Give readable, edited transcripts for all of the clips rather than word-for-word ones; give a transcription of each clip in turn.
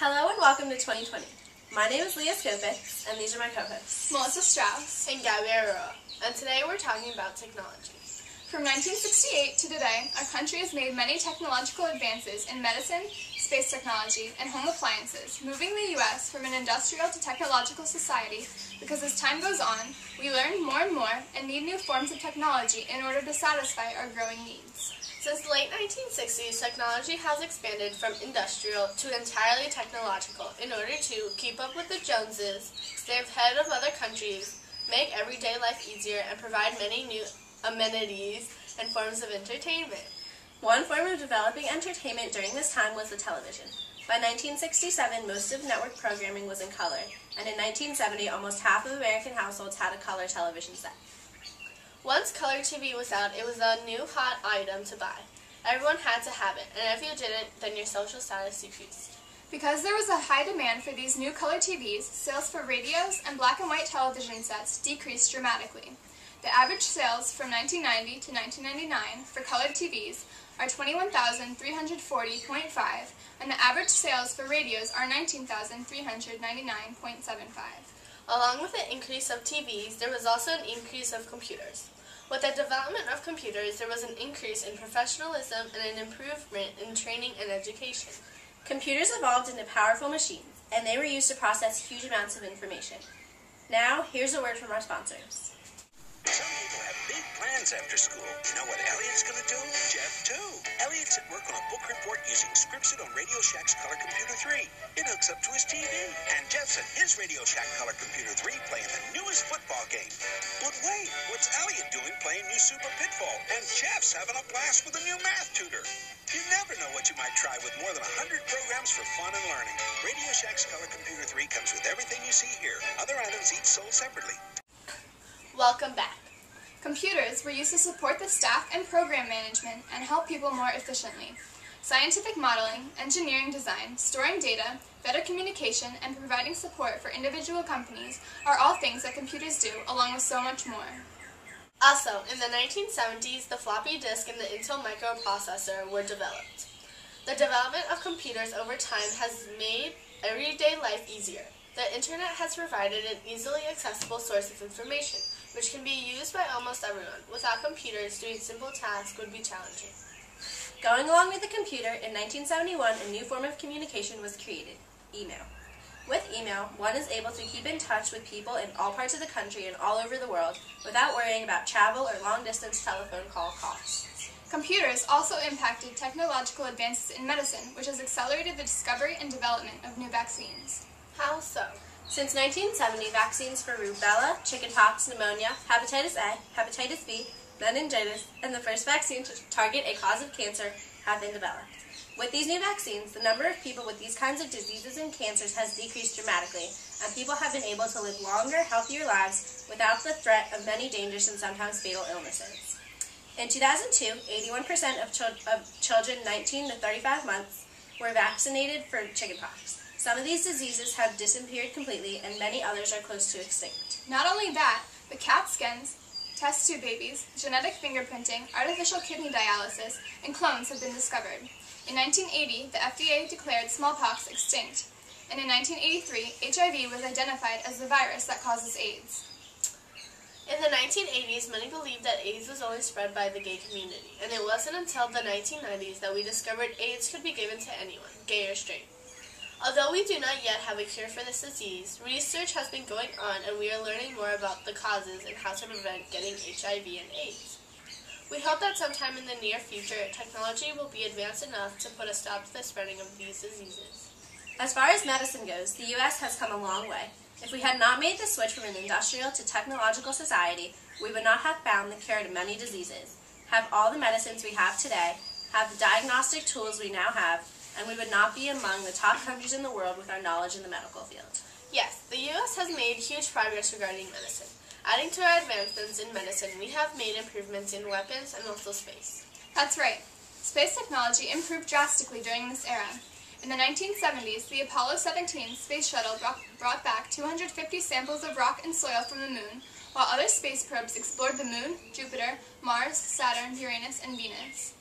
Hello and welcome to 2020. My name is Leah and these are my co-hosts, Melissa Strauss and Gabby, and today we're talking about technology. From 1968 to today, our country has made many technological advances in medicine, space technology, and home appliances, moving the U.S. from an industrial to technological society because as time goes on, we learn more and more and need new forms of technology in order to satisfy our growing needs. Since the late 1960s, technology has expanded from industrial to entirely technological in order to keep up with the Joneses, stay ahead of other countries, make everyday life easier, and provide many new amenities and forms of entertainment. One form of developing entertainment during this time was the television. By 1967, most of network programming was in color, and in 1970, almost half of American households had a color television set. Once color TV was out, it was a new hot item to buy. Everyone had to have it, and if you didn't, then your social status decreased. Because there was a high demand for these new color TVs, sales for radios and black and white television sets decreased dramatically. The average sales from 1990 to 1999 for colored TVs are 21,340.5, and the average sales for radios are 19,399.75. Along with the increase of TVs, there was also an increase of computers. With the development of computers, there was an increase in professionalism and an improvement in training and education. Computers evolved into powerful machines, and they were used to process huge amounts of information. Now, here's a word from our sponsors. Some people have big plans after school. You know what Elliot's going to do? Jeff, too. Elliot's at work on a book report using scripted on Radio Shack's Color Computer 3. It hooks up to his TV. And Jeff's at his Radio Shack Color Computer 3 playing the newest football game. But wait, what's Elliot doing playing new Super Pitfall? And Jeff's having a blast with a new math tutor. You never know what you might try with more than 100 programs for fun and learning. Radio Shack's Color Computer 3 comes with everything you see here. Other items each sold separately. Welcome back. Computers were used to support the staff and program management and help people more efficiently. Scientific modeling, engineering design, storing data, better communication, and providing support for individual companies are all things that computers do, along with so much more. Also, in the 1970s, the floppy disk and the Intel microprocessor were developed. The development of computers over time has made everyday life easier. The Internet has provided an easily accessible source of information, which can be used by almost everyone. Without computers, doing simple tasks would be challenging. Going along with the computer, in 1971, a new form of communication was created, email. With email, one is able to keep in touch with people in all parts of the country and all over the world without worrying about travel or long-distance telephone call costs. Computers also impacted technological advances in medicine, which has accelerated the discovery and development of new vaccines. How so? Since 1970, vaccines for rubella, chickenpox, pneumonia, hepatitis A, hepatitis B, meningitis, and the first vaccine to target a cause of cancer have been developed. With these new vaccines, the number of people with these kinds of diseases and cancers has decreased dramatically, and people have been able to live longer, healthier lives without the threat of many dangerous and sometimes fatal illnesses. In 2002, 81% of children 19 to 35 months were vaccinated for chickenpox. Some of these diseases have disappeared completely, and many others are close to extinct. Not only that, but CAT scans, test tube babies, genetic fingerprinting, artificial kidney dialysis, and clones have been discovered. In 1980, the FDA declared smallpox extinct, and in 1983, HIV was identified as the virus that causes AIDS. In the 1980s, many believed that AIDS was only spread by the gay community, and it wasn't until the 1990s that we discovered AIDS could be given to anyone, gay or straight. Although we do not yet have a cure for this disease, research has been going on and we are learning more about the causes and how to prevent getting HIV and AIDS. We hope that sometime in the near future, technology will be advanced enough to put a stop to the spreading of these diseases. As far as medicine goes, the U.S. has come a long way. If we had not made the switch from an industrial to technological society, we would not have found the cure to many diseases, have all the medicines we have today, have the diagnostic tools we now have, and we would not be among the top countries in the world with our knowledge in the medical field. Yes, the U.S. has made huge progress regarding medicine. Adding to our advancements in medicine, we have made improvements in weapons and also space. That's right. Space technology improved drastically during this era. In the 1970s, the Apollo 17 space shuttle brought back 250 samples of rock and soil from the moon, while other space probes explored the moon, Jupiter, Mars, Saturn, Uranus, and Venus.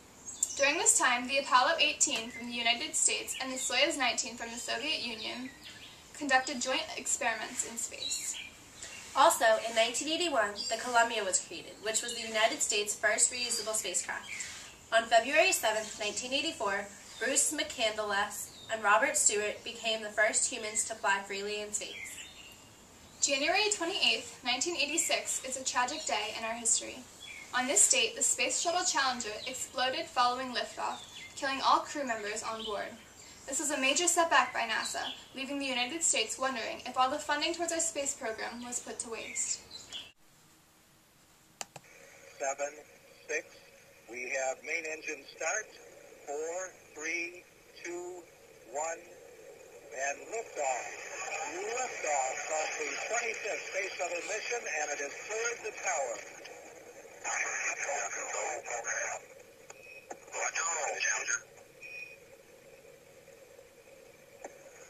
During this time, the Apollo 18 from the United States and the Soyuz 19 from the Soviet Union conducted joint experiments in space. Also, in 1981, the Columbia was created, which was the United States' first reusable spacecraft. On February 7, 1984, Bruce McCandless and Robert Stewart became the first humans to fly freely in space. January 28, 1986 is a tragic day in our history. On this date, the Space Shuttle Challenger exploded following liftoff, killing all crew members on board. This was a major setback by NASA, leaving the United States wondering if all the funding towards our space program was put to waste. 7, 6, we have main engine start, 4, 3, 2, 1, and liftoff. Liftoff of the 25th Space Shuttle mission, and it has cleared the tower.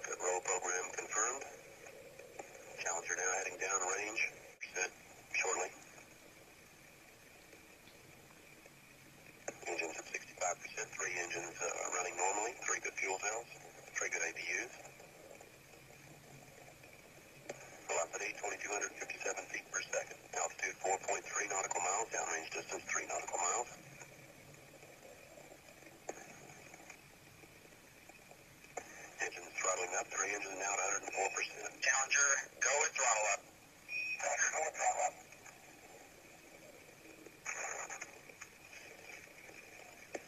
Good roll program confirmed. Challenger now heading down range. Shortly. Engines at 65%. 3 engines running normally. 3 good fuel cells. 3 good APUs. Velocity 2,257 feet per second. Altitude 4.3 nautical miles. Downrange distance 3 nautical miles. Engines throttling up. 3 engines now at 104%. Challenger, go with throttle up. Challenger, go with throttle up.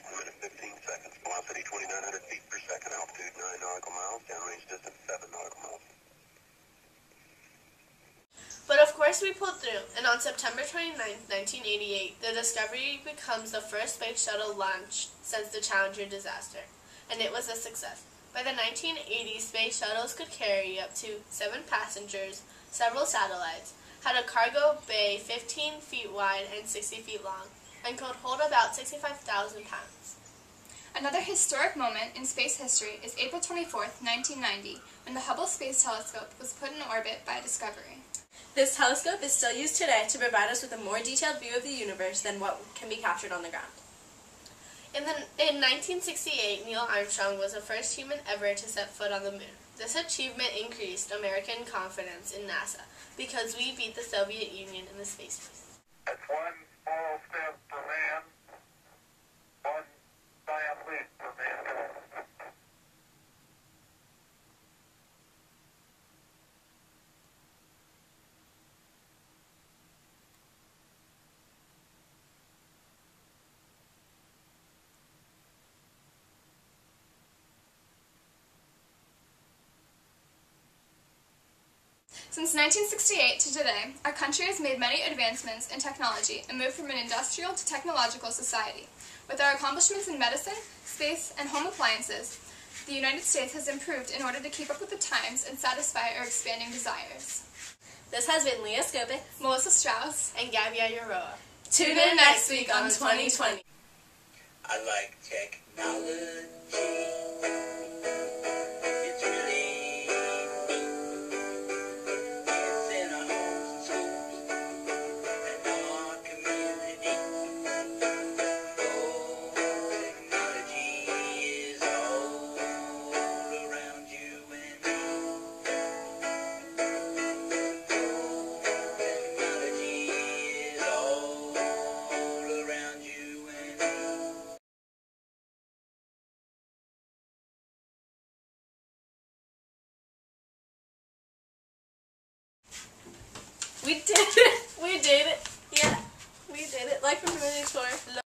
1 minute 15 seconds. Velocity 2,900 feet per second. Altitude 9 nautical miles. Downrange distance 7 nautical miles. But of course we pulled through, and on September 29, 1988, the Discovery becomes the first space shuttle launched since the Challenger disaster, and it was a success. By the 1980s, space shuttles could carry up to 7 passengers, several satellites, had a cargo bay 15 feet wide and 60 feet long, and could hold about 65,000 pounds. Another historic moment in space history is April 24, 1990, when the Hubble Space Telescope was put in orbit by Discovery. This telescope is still used today to provide us with a more detailed view of the universe than what can be captured on the ground. In 1968, Neil Armstrong was the first human ever to set foot on the moon. This achievement increased American confidence in NASA because we beat the Soviet Union in the space race. That's one small step for man, one giant leap for mankind. Since 1968 to today, our country has made many advancements in technology and moved from an industrial to technological society. With our accomplishments in medicine, space, and home appliances, the United States has improved in order to keep up with the times and satisfy our expanding desires. This has been Leah Scopik, Melissa Strauss, And Gabby Ayaroa. Tune in next week on 2020. I like technology. It's really it's in our homes and schools and our community. Oh, technology is all around you and me. Oh, technology is all around you and me. We did it!